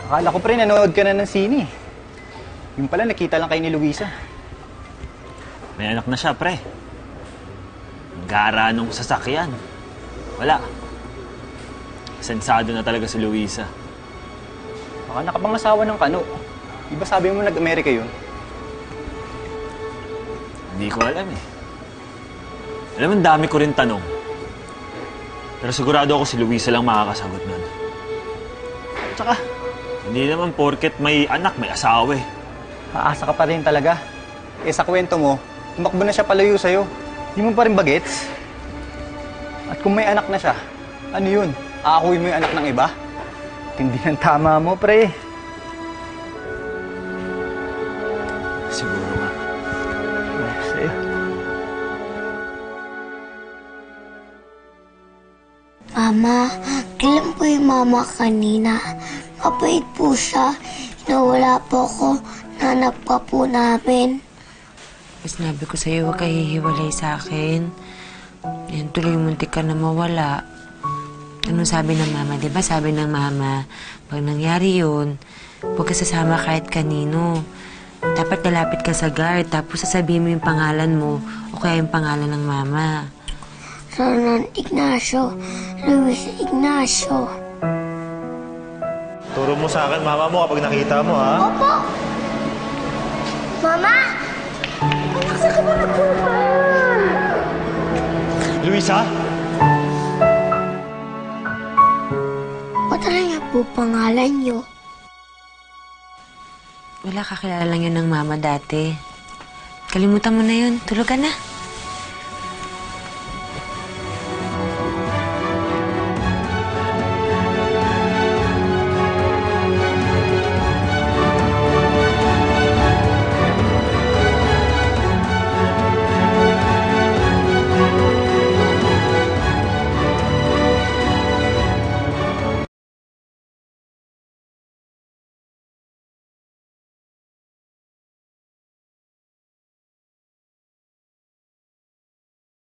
Akala ko pre, nanonood ka na ng sine. Yung pala, nakita lang kayo ni Luisa. May anak na siya, pre. Gara nung sasakyan. Wala. Sensado na talaga si Luisa. Baka nakapangasawa ng kano. Di ba sabi mo nag-Amerika yun? Hindi ko alam eh. Alam mo, ang dami ko rin tanong. Pero sigurado ako si Luisa lang makakasagot nun. Tsaka, hindi naman porket may anak, may asawa eh. Aasa ka pa rin talaga. Eh sa kwento mo, tumakbo na siya palayo sa'yo. Di mo pa rin bagets? At kung may anak na siya, ano yun? Aakuin mo yung anak ng iba? Hindi ang tama mo, pre. Siguro nga. Sa'yo. Mama, kailan po yung mama kanina? Mabait po siya. Nawala po ako. Nanap ka po namin. Sinabi ko sa'yo, huwag kayo hihiwalay sa akin. Yan, tuloy muntik ka na mawala. Anong sabi ng mama? Diba sabi ng mama, pag nangyari yun, huwag ka sasama kahit kanino. Dapat lalapit ka sa guard, tapos sasabihin mo yung pangalan mo o kaya yung pangalan ng mama. Ronan Ignacio. Luis Ignacio. Turo mo sa akin, mama mo, kapag nakita mo, ha? Opo! Mama! Anak, saan ka ba nagpunta? Luisa? Ba't nga po pangalan niyo? Wala, kakilala lang yun ng mama dati. Kalimutan mo na yun. Tulog ka na.